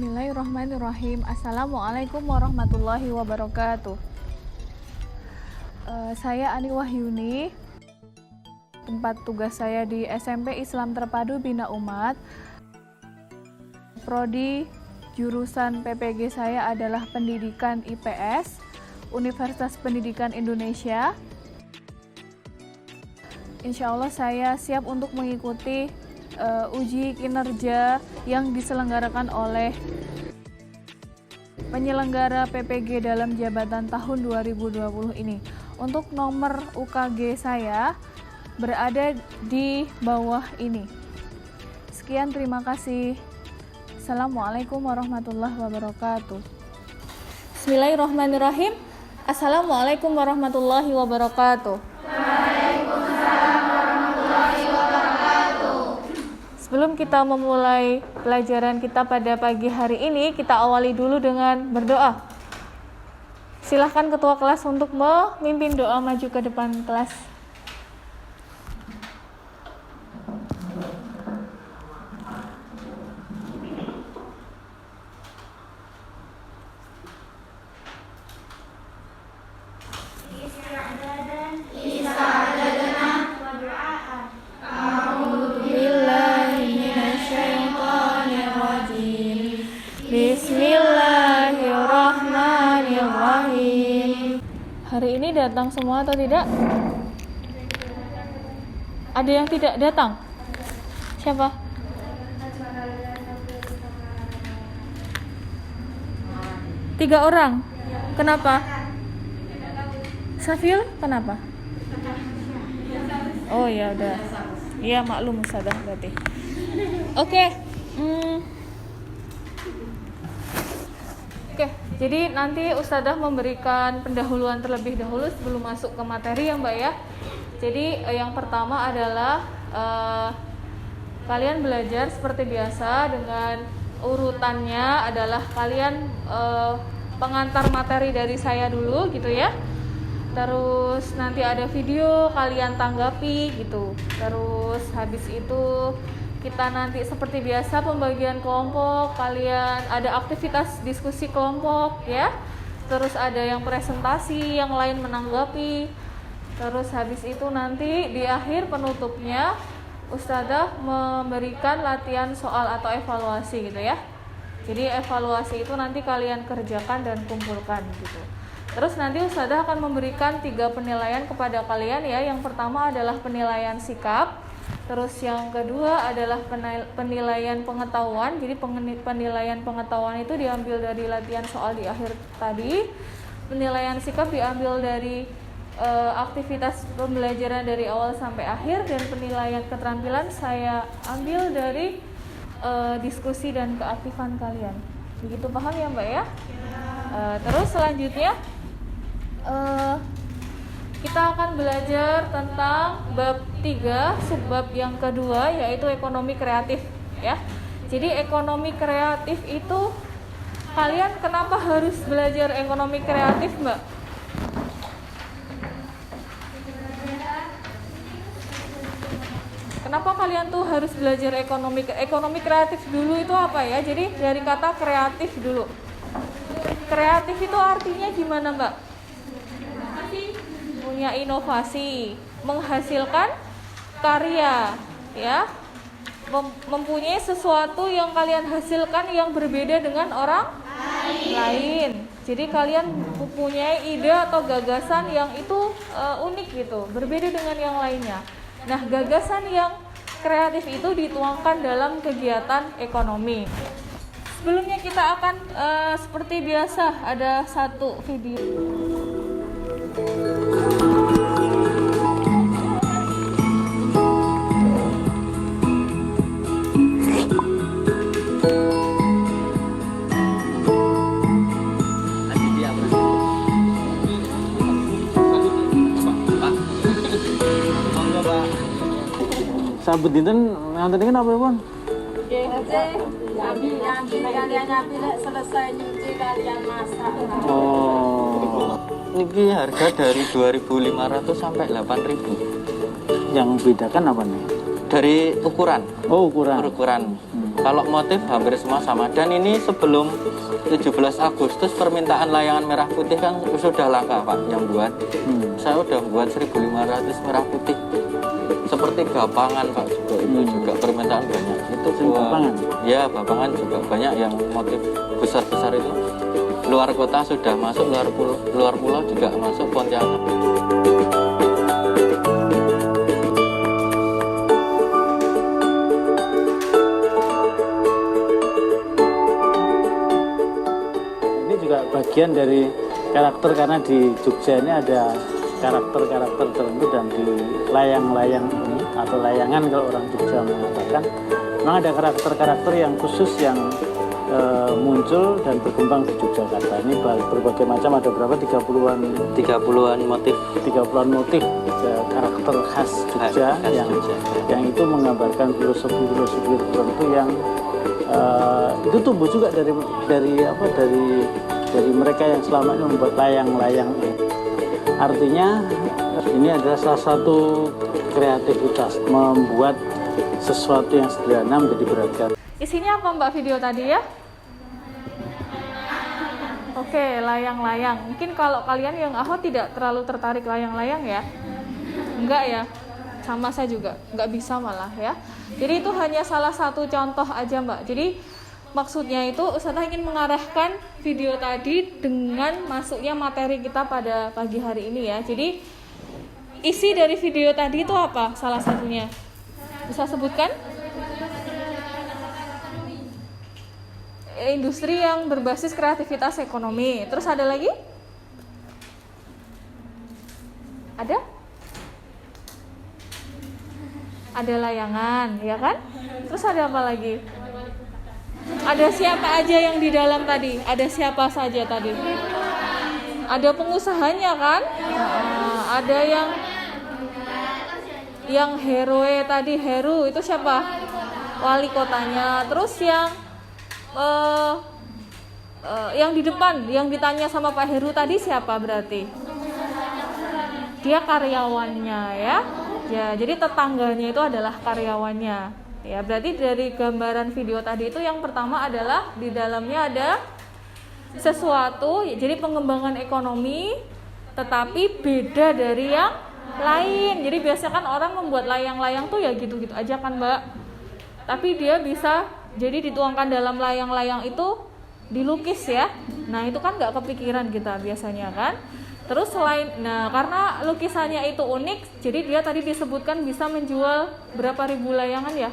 Bismillahirrahmanirrahim. Assalamualaikum warahmatullahi wabarakatuh. Saya Ani Wahyuni. Tempat tugas saya di SMP Islam Terpadu Bina Umat. Prodi jurusan PPG saya adalah Pendidikan IPS, Universitas Pendidikan Indonesia. Insya Allah saya siap untuk mengikuti uji kinerja yang diselenggarakan oleh penyelenggara PPG dalam jabatan tahun 2020 ini. Untuk nomor UKG saya berada di bawah ini. Sekian, terima kasih. Assalamualaikum warahmatullahi wabarakatuh. Bismillahirrahmanirrahim. Assalamualaikum warahmatullahi wabarakatuh. Sebelum kita memulai pelajaran kita pada pagi hari ini, kita awali dulu dengan berdoa. Silahkan ketua kelas untuk memimpin doa maju ke depan kelas. Bismillahirrahmanirrahim. Hari ini datang semua atau tidak? Ada yang tidak datang? Siapa? Tiga orang. Kenapa? Safil, kenapa? Oh ya udah. Iya maklum Ustazah berarti. Oke. Oke, jadi nanti Ustazah memberikan pendahuluan terlebih dahulu sebelum masuk ke materi ya Mbak ya. Jadi yang pertama adalah kalian belajar seperti biasa dengan urutannya adalah kalian pengantar materi dari saya dulu gitu ya. Terus nanti ada video kalian tanggapi gitu. Terus habis itu kita nanti seperti biasa pembagian kelompok, kalian ada aktivitas diskusi kelompok ya. Terus ada yang presentasi, yang lain menanggapi. Terus habis itu nanti di akhir penutupnya Ustazah memberikan latihan soal atau evaluasi gitu ya. Jadi evaluasi itu nanti kalian kerjakan dan kumpulkan gitu. Terus nanti Ustazah akan memberikan 3 penilaian kepada kalian ya. Yang pertama adalah penilaian sikap. Terus yang kedua adalah penilaian pengetahuan. Jadi penilaian pengetahuan itu diambil dari latihan soal di akhir tadi. Penilaian sikap diambil dari aktivitas pembelajaran dari awal sampai akhir. Dan penilaian keterampilan saya ambil dari diskusi dan keaktifan kalian. Begitu paham ya Mbak ya? Terus selanjutnya kita akan belajar tentang bab 3, subbab yang kedua yaitu ekonomi kreatif ya. Jadi ekonomi kreatif itu kalian kenapa harus belajar ekonomi kreatif, Mbak? Kenapa kalian tuh harus belajar ekonomi kreatif dulu itu apa ya? Jadi dari kata kreatif dulu. Kreatif itu artinya gimana, Mbak? Punya inovasi, menghasilkan karya, ya, mempunyai sesuatu yang kalian hasilkan yang berbeda dengan orang lain. Jadi kalian mempunyai ide atau gagasan yang itu unik gitu, berbeda dengan yang lainnya. Nah, gagasan yang kreatif itu dituangkan dalam kegiatan ekonomi. Sebelumnya kita akan seperti biasa ada satu video. Sabut dinten nganten iki napa, Pun? Nggih, nyambi kalian nyambi selesai nyuci kalian masak. Oh. Niki harga dari 2.500 sampai 8.000. Yang bedakan apa nih? Dari ukuran. Oh, ukuran. Ukuran. Kalau motif hampir semua sama. Dan ini sebelum 17 Agustus permintaan layangan merah putih kan sudah langka Pak yang buat. Saya udah buat 1.500 merah putih. Seperti gapangan Pak juga itu juga permintaan banyak. Itu buat ya gapangan juga banyak yang motif besar-besar itu. Luar kota sudah masuk, luar pulau juga masuk Pontianak. Bagian dari karakter, karena di Jogja ini ada karakter-karakter tertentu, dan di layang-layang ini atau layangan kalau orang Jogja mengatakan, memang ada karakter-karakter yang khusus yang muncul dan berkembang di Yogyakarta. Ini berbagai macam, ada berapa? 30-an motif. 30-an motif karakter khas Jogja yang itu menggambarkan filosofi-filosofi tertentu yang itu tumbuh juga dari mereka yang selama ini membuat layang-layang. Artinya ini adalah salah satu kreativitas, membuat sesuatu yang sederhana menjadi berharga. Isinya apa Mbak video tadi ya? Oke, layang-layang. Mungkin kalau kalian yang tidak terlalu tertarik layang-layang ya? Enggak ya? Sama saya juga, nggak bisa malah ya. Jadi itu hanya salah satu contoh aja Mbak. Jadi maksudnya itu Ustazah ingin mengarahkan video tadi dengan masuknya materi kita pada pagi hari ini ya. Jadi isi dari video tadi itu apa salah satunya? Bisa sebutkan? Industri yang berbasis kreativitas ekonomi. Terus ada lagi? Ada? Ada layangan, ya kan? Terus ada apa lagi? Ada siapa aja yang di dalam tadi? Ada siapa saja tadi? Ada pengusahanya kan? Ada yang Heroe tadi, Heru itu siapa? Wali kotanya. Terus yang di depan, yang ditanya sama Pak Heru tadi siapa berarti? Dia karyawannya ya. Ya, jadi tetangganya itu adalah karyawannya. Ya, berarti dari gambaran video tadi itu yang pertama adalah di dalamnya ada sesuatu, jadi pengembangan ekonomi, tetapi beda dari yang lain. Jadi biasanya kan orang membuat layang-layang tuh ya gitu-gitu aja kan Mbak. Tapi dia bisa jadi dituangkan dalam layang-layang itu dilukis ya. Nah itu kan nggak kepikiran kita biasanya kan. Terus karena lukisannya itu unik, jadi dia tadi disebutkan bisa menjual berapa ribu layangan ya?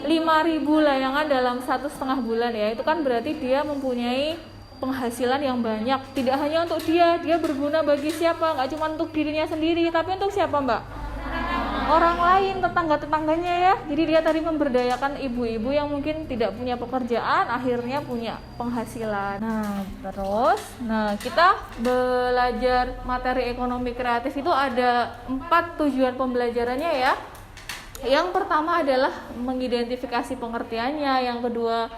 5.000 layangan dalam 1,5 bulan ya. Itu kan berarti dia mempunyai penghasilan yang banyak. Tidak hanya untuk dia berguna bagi siapa? Nggak cuma untuk dirinya sendiri, tapi untuk siapa Mbak? Orang lain, tetangga-tetangganya ya. Jadi dia tadi memberdayakan ibu-ibu yang mungkin tidak punya pekerjaan, akhirnya punya penghasilan. Nah, kita belajar materi ekonomi kreatif itu ada 4 tujuan pembelajarannya ya. Yang pertama adalah mengidentifikasi pengertiannya, yang kedua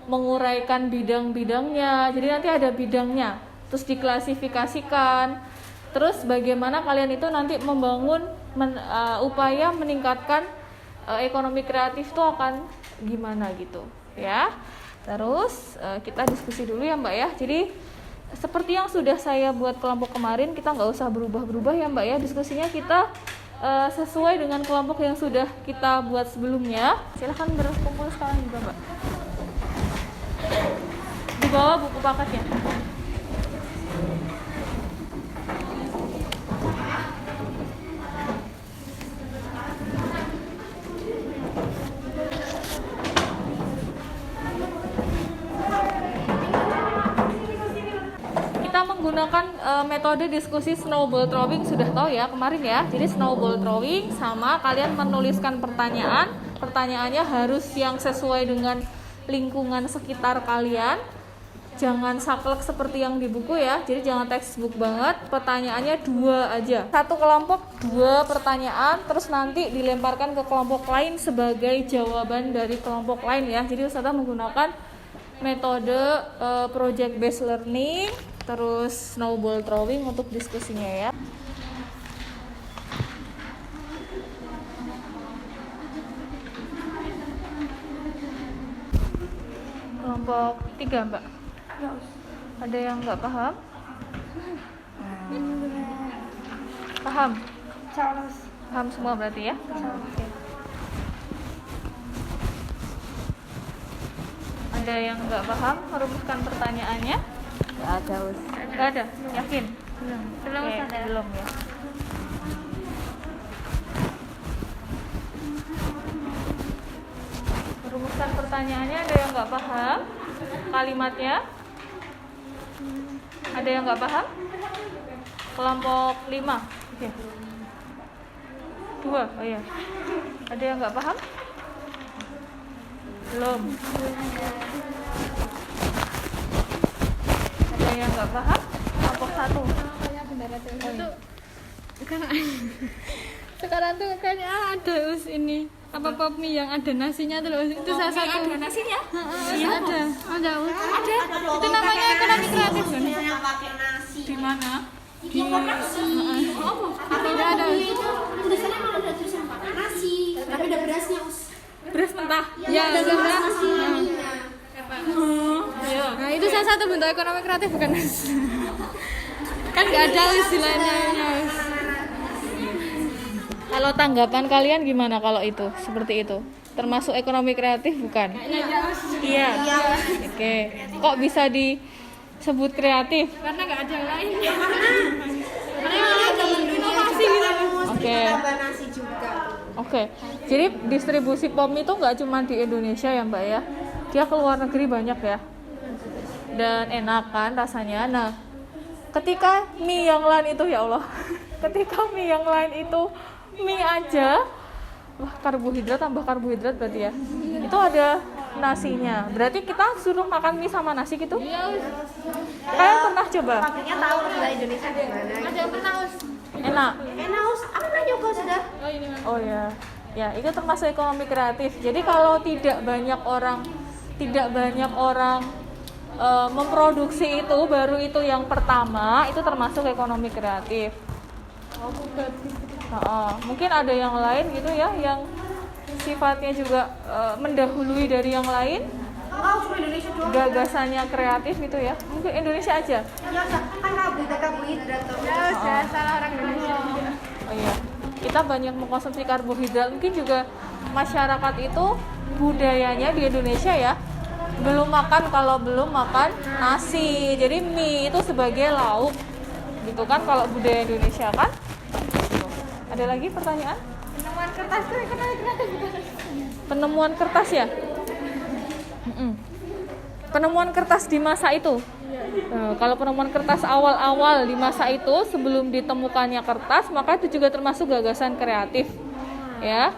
menguraikan bidang-bidangnya. Jadi nanti ada bidangnya, terus diklasifikasikan. Terus bagaimana kalian itu nanti membangun upaya meningkatkan ekonomi kreatif itu akan gimana gitu ya. Terus kita diskusi dulu ya Mbak ya. Jadi seperti yang sudah saya buat kelompok kemarin, kita nggak usah berubah-berubah ya Mbak ya. Diskusinya kita sesuai dengan kelompok yang sudah kita buat sebelumnya. Silahkan berkumpul sekarang juga Mbak. Di bawah buku paketnya. Menggunakan metode diskusi snowball throwing, sudah tahu ya kemarin ya. Jadi snowball throwing sama kalian menuliskan pertanyaan. Pertanyaannya harus yang sesuai dengan lingkungan sekitar kalian. Jangan saklek seperti yang di buku ya. Jadi jangan textbook banget. Pertanyaannya 2 aja. Satu kelompok 2 pertanyaan, terus nanti dilemparkan ke kelompok lain sebagai jawaban dari kelompok lain ya. Jadi Ustazah menggunakan metode project based learning, terus snowball throwing untuk diskusinya ya. kelompok 3 Mbak. Ada yang nggak paham? Paham? Paham semua berarti ya? Oke. Ada yang nggak paham merumuskan pertanyaannya? Nggak ada, Us. Nggak ada? Yakin? Belum Oke, ada. belum ya. Merumuskan pertanyaannya ada yang nggak paham? Kalimatnya? Ada yang nggak paham? Kelompok 5. Oke. 2. Oh iya. Ada yang nggak paham? Belum. Ada yang nggak paham? Kelompok 1. Sekarang tuh kayaknya ada Us ini apa pop mie yang ada nasinya tuh loh, Us. Itu salah satu. Ada nasinya? Iya ada. Us. Ada. Itu namanya ekonomi kreatif kan? Di mana? Di nasi. Tidak ada. Tulisannya emang ada tulisan pakai nasi, tapi ada berasnya, Us. Beras mentah. Ya, Ada ada. nasi. Iya. Nah, itu salah satu bentuk ekonomi kreatif bukan Us? Kan nggak ada istilahnya Us. Kalau tanggapan kalian gimana kalau itu? Seperti itu. Termasuk ekonomi kreatif bukan? Iya. Oke. Kok bisa disebut kreatif? Karena nggak ada yang lain. Karena ada inovasi gitu. Oke. Tambah nasi juga. Oke. Jadi distribusi pom itu nggak cuma di Indonesia ya Mbak ya? Dia ke luar negeri banyak ya. Dan enak kan rasanya. Nah, ketika mie yang lain itu ya Allah. Ketika mie yang lain itu mie aja, wah karbohidrat tambah karbohidrat berarti ya. Itu ada nasinya. Berarti kita suruh makan mie sama nasi gitu? Kalian pernah coba? Pabriknya tahu nilai Indonesia gimana. Ada yang pernah Us. Enak. Enak, Us. Aku pernah nyoba sudah. Oh ya. Ya, itu termasuk ekonomi kreatif. Jadi kalau tidak banyak orang memproduksi itu, baru itu yang pertama, itu termasuk ekonomi kreatif. Mungkin ada yang lain gitu ya, yang sifatnya juga mendahului dari yang lain, Oh, cuma Indonesia doang. gagasannya kreatif gitu ya. Mungkin Indonesia aja. Ya, kan karbohidrat tuh. Ya, salah orang Indonesia. Oh iya, kita banyak mengkonsumsi karbohidrat. Mungkin juga masyarakat itu budayanya di Indonesia ya, belum makan nasi. Jadi mie itu sebagai lauk gitu kan kalau budaya Indonesia kan. Ada lagi pertanyaan? Penemuan kertas itu ekonomi kreatif bukan? Penemuan kertas ya? Penemuan kertas di masa itu. Kalau penemuan kertas awal-awal di masa itu sebelum ditemukannya kertas, maka itu juga termasuk gagasan kreatif. Ya.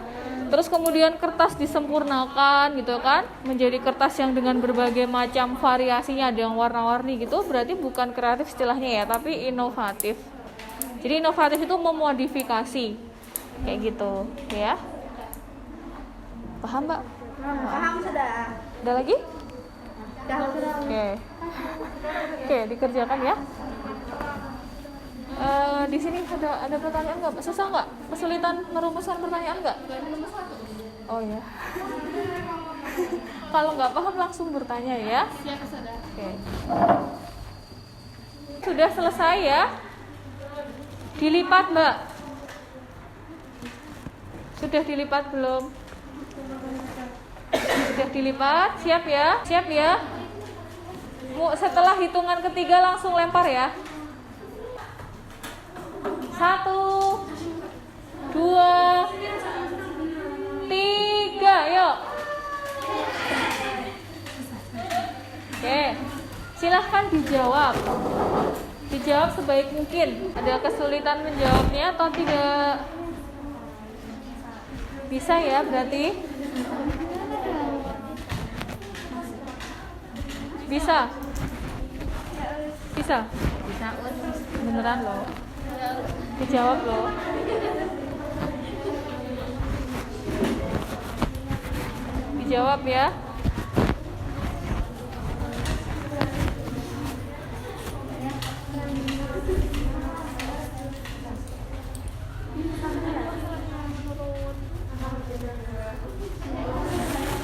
Terus kemudian kertas disempurnakan gitu kan, menjadi kertas yang dengan berbagai macam variasinya, ada yang warna-warni gitu, berarti bukan kreatif istilahnya ya, tapi inovatif. Jadi inovatif itu memodifikasi kayak gitu, ya. Paham, Mbak? Paham sudah. Ada lagi? Sudah. Oke, dikerjakan ya. Di sini ada pertanyaan nggak? Susah nggak? Kesulitan merumuskan pertanyaan nggak? Oh ya. Kalau nggak paham langsung bertanya ya. Oke. Sudah selesai ya? Dilipat Mbak. Sudah dilipat belum? Sudah dilipat? Siap ya? Siap ya? Setelah hitungan ketiga langsung lempar ya. 1, 2, 3, yuk. Oke, silahkan dijawab. Dijawab sebaik mungkin. Ada kesulitan menjawabnya atau tidak? Bisa ya berarti? Bisa? Bisa? Bisa Us. Beneran loh. Dijawab loh. Dijawab ya.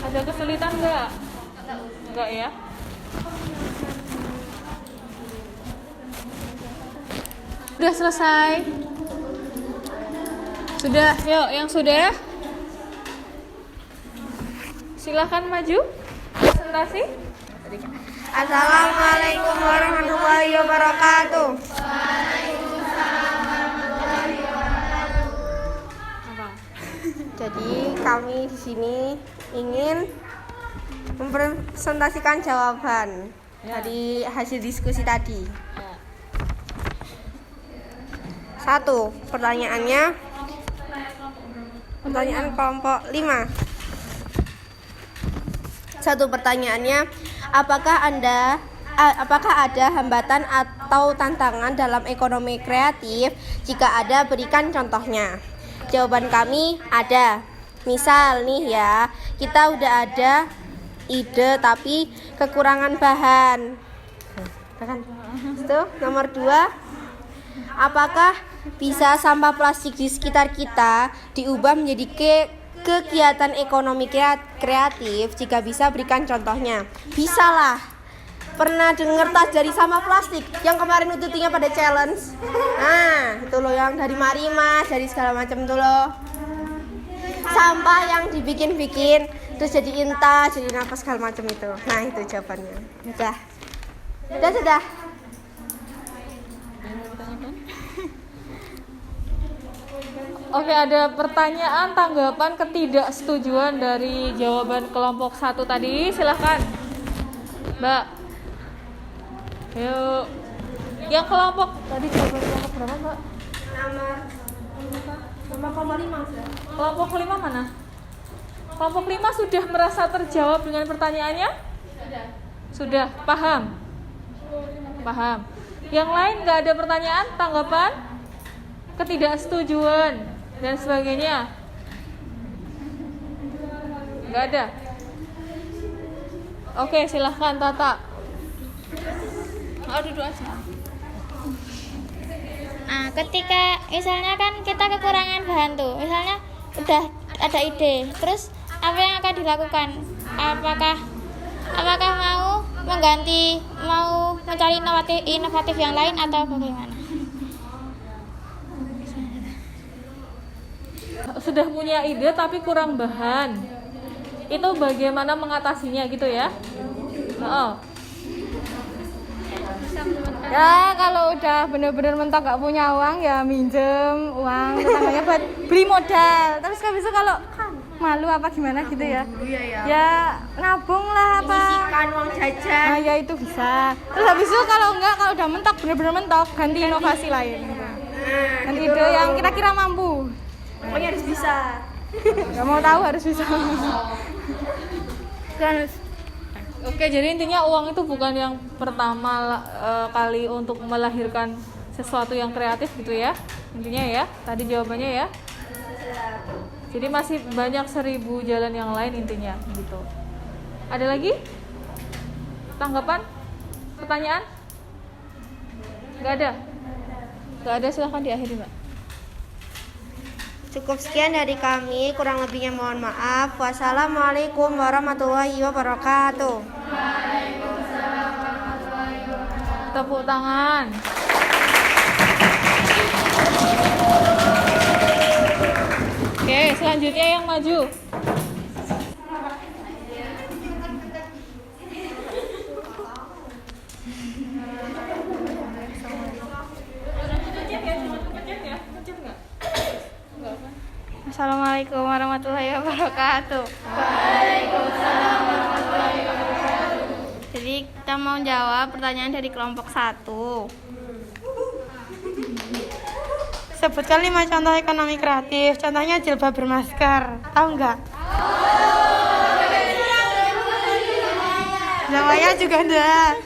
Ada kesulitan nggak? Nggak ya. Udah selesai? Sudah, yuk yang sudah. Silahkan maju. Presentasi. Assalamualaikum warahmatullahi wabarakatuh. Jadi kami di sini ingin mempresentasikan jawaban dari hasil diskusi tadi. Satu, pertanyaan kelompok 5. Satu pertanyaannya, apakah ada hambatan atau tantangan dalam ekonomi kreatif? Jika ada, berikan contohnya. Jawaban kami ada. Misal nih ya, kita udah ada ide tapi kekurangan bahan. Itu nomor 2. Apakah bisa sampah plastik di sekitar kita diubah menjadi kegiatan ekonomi kreatif? Jika bisa, berikan contohnya. Bisa lah. Pernah dengar tas dari sampah plastik yang kemarin ututinya pada challenge? Nah, itu loh yang dari Marimas, dari segala macam tuh loh. Sampah yang dibikin-bikin terus jadi tas, jadi apa segala macam itu. Nah, itu jawabannya. Sudah. Oke, ada pertanyaan tanggapan ketidaksetujuan dari jawaban kelompok 1 tadi. Silahkan Mbak. Yuk. Yang kelompok tadi jawaban kelompok berapa Mbak? Nomor 5. Kelompok 5 mana? Kelompok 5 sudah merasa terjawab dengan pertanyaannya? Sudah. Paham? Yang lain nggak ada pertanyaan, tanggapan, ketidaksetujuan dan sebagainya? Nggak ada. Oke, silahkan Tata. Duduk aja. Nah, ketika misalnya kan kita kekurangan bahan tuh, misalnya udah ada ide, terus apa yang akan dilakukan? Apakah mau mencari inovatif yang lain atau bagaimana? Sudah punya ide tapi kurang bahan, itu bagaimana mengatasinya gitu ya? Ya kalau udah bener-bener mentok gak punya uang ya minjem uang tetangganya buat beli modal. Terus habis itu kalau malu apa gimana gitu ya, ya nabung lah apa, Sisihkan uang jajan. nah ya itu bisa. Terus habis itu kalau udah mentok, bener-bener mentok, ganti inovasi lain, ganti ide yang kira-kira mampu. Pokoknya harus bisa. Gak mau tahu, harus bisa. Terus Oke, jadi intinya uang itu bukan yang pertama kali untuk melahirkan sesuatu yang kreatif gitu ya. Intinya ya, tadi jawabannya ya. Jadi masih banyak 1000 jalan yang lain intinya gitu. Ada lagi? Tanggapan? Pertanyaan? Gak ada, silahkan diakhiri Mbak. Cukup sekian dari kami, kurang lebihnya mohon maaf. Wassalamualaikum warahmatullahi wabarakatuh. Tepuk tangan. Oke, selanjutnya yang maju. Assalamualaikum warahmatullahi wabarakatuh. Jadi kita mau jawab pertanyaan dari kelompok 1. Sebutkan 5 contoh ekonomi kreatif. Contohnya jilbab bermasker. Tahu nggak? Namanya juga ada.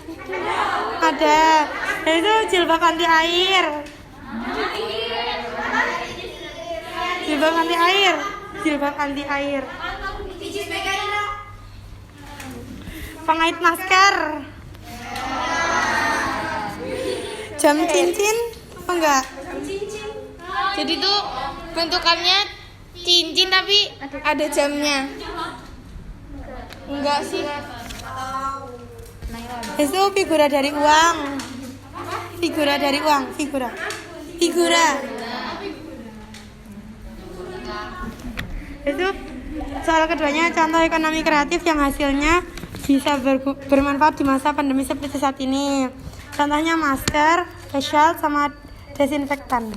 Itu jilbab anti air. Jilbab anti air. Pengait masker. Jam cincin apa enggak? Jadi tuh bentukannya cincin tapi ada jamnya. Enggak sih. Itu figura dari uang. Figura. Figura. Itu soal keduanya, contoh ekonomi kreatif yang hasilnya bisa bermanfaat di masa pandemi seperti saat ini. Contohnya masker, facial, sama desinfektan.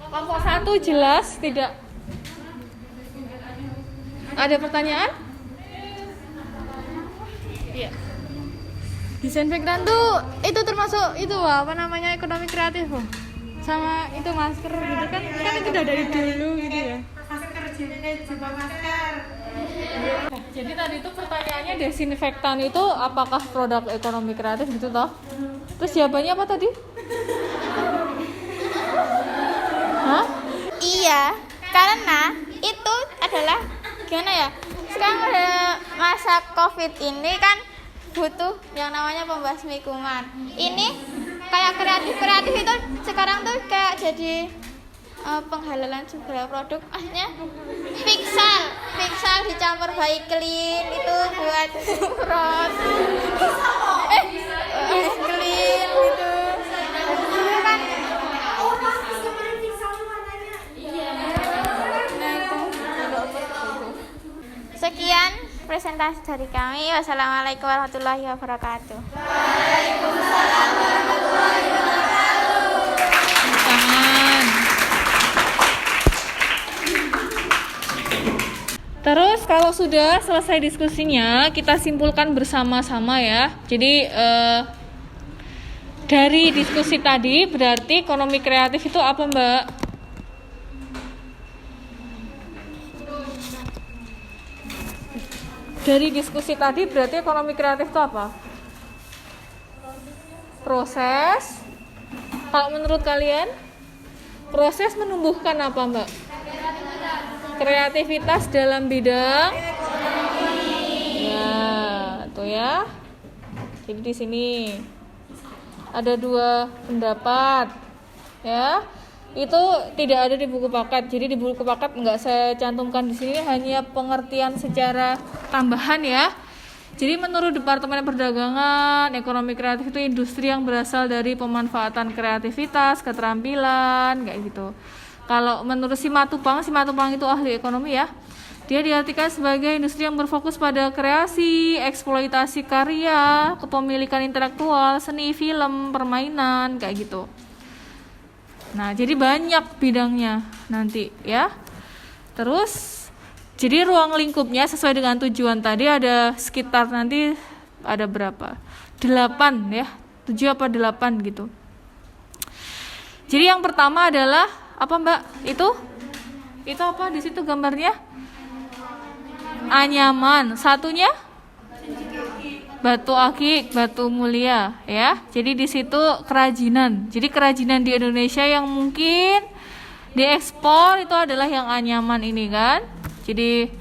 Kelompok 1 jelas tidak? Ada pertanyaan? Iya. Disinfektan tuh itu termasuk itu apa namanya ekonomi kreatif loh. Sama itu masker gitu kan itu udah dari dulu gitu ya. Masker, jilbab masker. Jadi tadi itu pertanyaannya desinfektan itu apakah produk ekonomi kreatif gitu toh? Terus jawabannya apa tadi? Hah? Iya, karena itu adalah gimana ya? Sekarang pada masa COVID ini kan butuh yang namanya pembasmi kuman. Ini kayak kreatif itu sekarang tuh kayak jadi penghalalan sebuah produk, akhirnya Pixal dicampur Vaseline itu buat semprot clean gitu. Itu kan sekian presentasi dari kami. Wassalamualaikum warahmatullahi wabarakatuh. Tangan. Terus kalau sudah selesai diskusinya, kita simpulkan bersama-sama ya. Jadi dari diskusi tadi berarti ekonomi kreatif itu apa, Mbak? Dari diskusi tadi berarti ekonomi kreatif itu apa? Proses. Kalau menurut kalian, proses menumbuhkan apa, Mbak? Kreativitas dalam bidang. Ya, tuh ya. Jadi di sini ada 2 pendapat, ya. Itu tidak ada di buku paket. Jadi di buku paket nggak saya cantumkan di sini, hanya pengertian secara tambahan ya. Jadi menurut Departemen Perdagangan, ekonomi kreatif itu industri yang berasal dari pemanfaatan kreativitas, keterampilan, kayak gitu. Kalau menurut Simatupang itu ahli ekonomi ya. Dia diartikan sebagai industri yang berfokus pada kreasi, eksploitasi karya, kepemilikan intelektual, seni, film, permainan, kayak gitu. Nah, jadi banyak bidangnya nanti ya. Terus jadi ruang lingkupnya sesuai dengan tujuan tadi ada sekitar nanti ada berapa? 8 ya. 7 apa 8 gitu. Jadi yang pertama adalah apa, Mbak? Itu apa di situ gambarnya? Anyaman. Satunya batu akik, batu mulia ya. Jadi di situ kerajinan. Jadi kerajinan di Indonesia yang mungkin diekspor itu adalah yang anyaman ini kan. Jadi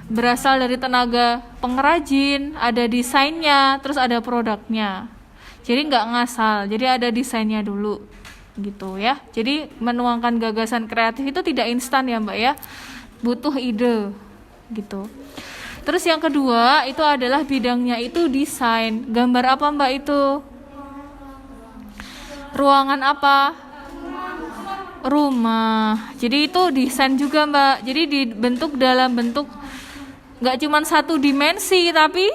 berasal dari tenaga pengrajin, ada desainnya, terus ada produknya. Jadi nggak ngasal, jadi ada desainnya dulu gitu ya. Jadi menuangkan gagasan kreatif itu tidak instan ya, Mbak ya. Butuh ide gitu. Terus yang kedua itu adalah bidangnya itu desain. Gambar apa, Mbak itu? Ruangan apa? Rumah. Jadi itu desain juga, Mbak. Jadi dibentuk dalam bentuk nggak cuma 1 dimensi tapi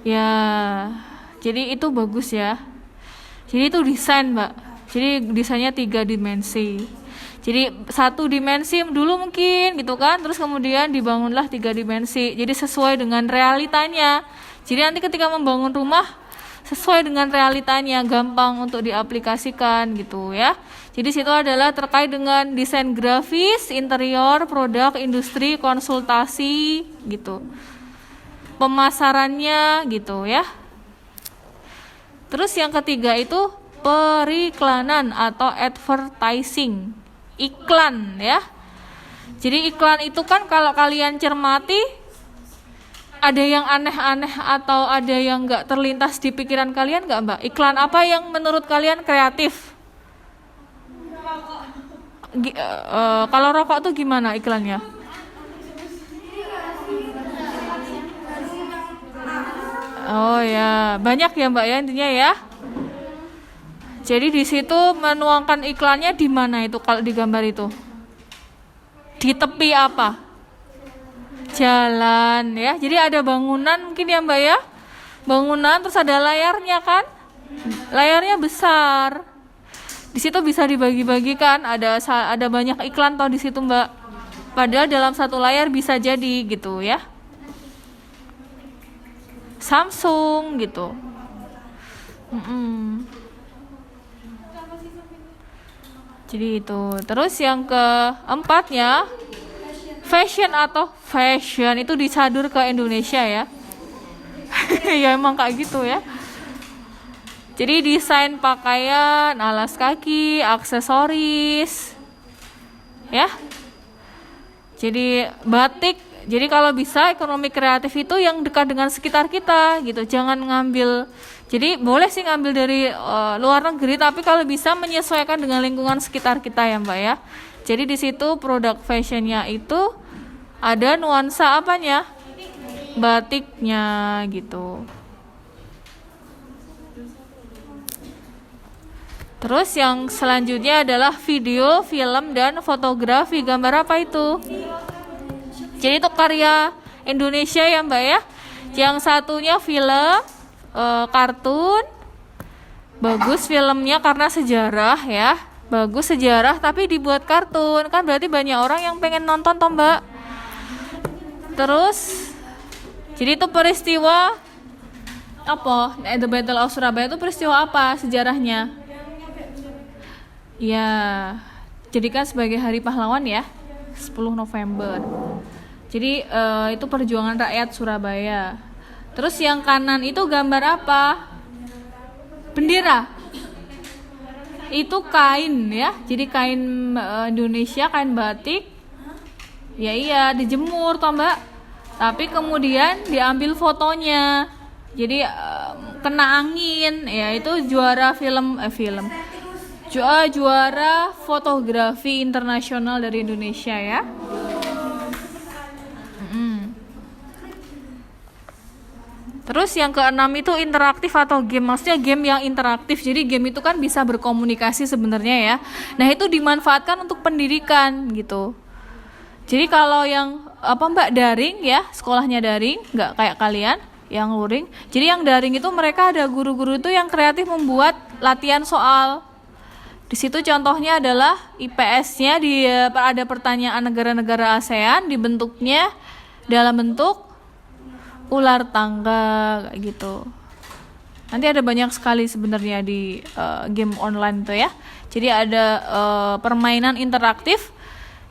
ya. Jadi itu bagus ya. Jadi itu desain, Mbak. Jadi desainnya 3 dimensi. Jadi 1 dimensi dulu mungkin gitu kan, terus kemudian dibangunlah 3 dimensi. Jadi sesuai dengan realitanya. Jadi nanti ketika membangun rumah sesuai dengan realitanya, gampang untuk diaplikasikan gitu ya. Jadi situ adalah terkait dengan desain grafis, interior, produk, industri, konsultasi gitu. Pemasarannya gitu ya. Terus yang ketiga itu periklanan atau advertising. Iklan ya. Jadi iklan itu kan kalau kalian cermati ada yang aneh-aneh atau ada yang nggak terlintas di pikiran kalian nggak, Mbak? Iklan apa yang menurut kalian kreatif? Kalau rokok tuh gimana iklannya? Oh ya, banyak ya Mbak ya intinya ya. Jadi di situ menuangkan iklannya di mana itu kalau di gambar itu? Di tepi apa? Jalan ya. Jadi ada bangunan mungkin ya Mbak ya. Bangunan terus ada layarnya kan? Layarnya besar. Di situ bisa dibagi-bagikan, ada banyak iklan toh di situ Mbak. Padahal dalam satu layar bisa jadi gitu ya. Samsung gitu. Jadi itu. Terus yang keempatnya fashion itu disadur ke Indonesia ya. Ya emang kayak gitu ya. Jadi desain pakaian, alas kaki, aksesoris, ya. Jadi batik. Jadi kalau bisa ekonomi kreatif itu yang dekat dengan sekitar kita, gitu. Jangan ngambil. Jadi boleh sih ngambil dari luar negeri, tapi kalau bisa menyesuaikan dengan lingkungan sekitar kita ya Mbak ya. Jadi di situ produk fashionnya itu ada nuansa apanya? Batiknya gitu. Terus yang selanjutnya adalah video, film, dan fotografi. Gambar apa itu? Jadi itu karya Indonesia ya Mbak ya. Yang satunya film, kartun. Bagus filmnya karena sejarah ya. Bagus sejarah tapi dibuat kartun. Kan berarti banyak orang yang pengen nonton toh Mbak. Terus jadi itu peristiwa apa? The Battle of Surabaya itu peristiwa apa sejarahnya? Ya, jadikan sebagai hari pahlawan ya, 10 November. Jadi itu perjuangan rakyat Surabaya. Terus yang kanan itu gambar apa? Bendera. Itu kain ya, jadi kain Indonesia, kain batik. Ya iya, dijemur toh Mbak. Tapi kemudian diambil fotonya. Jadi kena angin, ya itu juara juara fotografi internasional dari Indonesia ya. Terus yang keenam itu interaktif atau game, maksudnya game yang interaktif. Jadi game itu kan bisa berkomunikasi sebenarnya ya. Nah itu dimanfaatkan untuk pendidikan gitu. Jadi kalau yang Mbak daring ya, sekolahnya daring, nggak kayak kalian yang luring. Jadi yang daring itu mereka ada guru-guru itu yang kreatif membuat latihan soal. Di situ contohnya adalah IPS-nya ada pertanyaan negara-negara ASEAN dibentuknya dalam bentuk ular tangga kayak gitu. Nanti ada banyak sekali sebenarnya di game online itu ya. Jadi ada permainan interaktif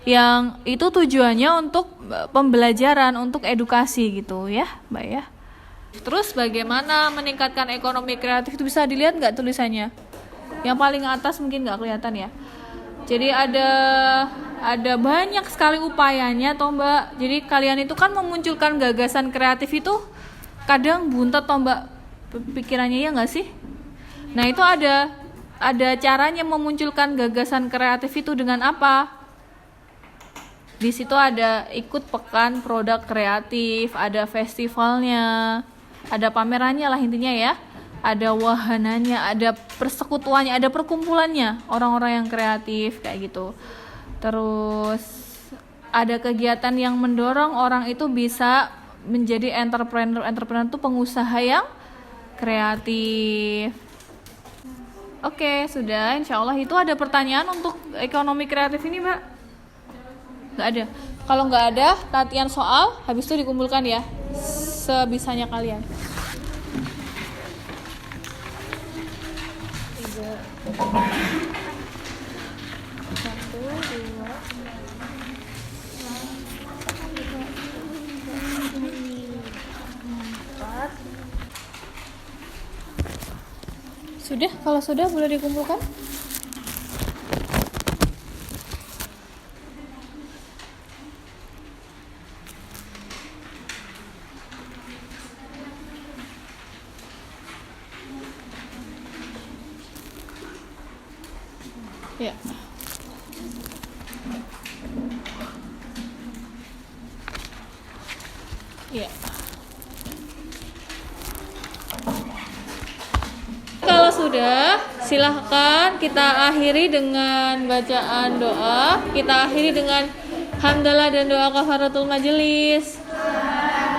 yang itu tujuannya untuk pembelajaran, untuk edukasi gitu ya, Mbak ya. Terus bagaimana meningkatkan ekonomi kreatif itu bisa dilihat nggak tulisannya? Yang paling atas mungkin nggak kelihatan ya. Jadi ada banyak sekali upayanya toh Mbak. Jadi kalian itu kan memunculkan gagasan kreatif itu kadang buntet toh Mbak pikirannya, ya nggak sih? Nah itu ada caranya memunculkan gagasan kreatif itu dengan apa? Di situ ada ikut pekan produk kreatif, ada festivalnya, ada pamerannya lah intinya ya. Ada wahananya, ada persekutuannya, ada perkumpulannya orang-orang yang kreatif kayak gitu. Terus ada kegiatan yang mendorong orang itu bisa menjadi entrepreneur itu pengusaha yang kreatif. Oke, sudah, insya Allah. Itu ada pertanyaan untuk ekonomi kreatif ini Mbak? Nggak ada. Kalau nggak ada, latihan soal habis itu dikumpulkan ya sebisanya kalian. Sudah, kalau sudah boleh dikumpulkan. Ya. Ya. sudah, silahkan kita akhiri dengan bacaan doa. Kita akhiri dengan hamdalah dan doa kafaratul majelis.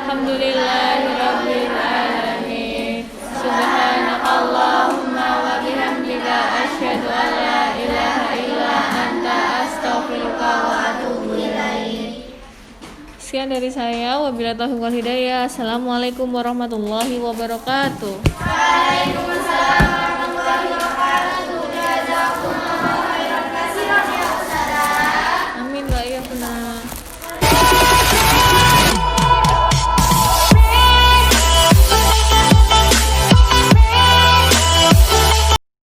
Alhamdulillahirabbil alamin. Subhanakallahumma wa bihamdika asyhadu an la ilaha illa anta astaghfiruka wa atubu ilaik. Sekian dari saya, wabillahi taufiq wal hidayah. Assalamualaikum warahmatullahi wabarakatuh. Waalaikumsalam warahmatullahi wabarakatuh.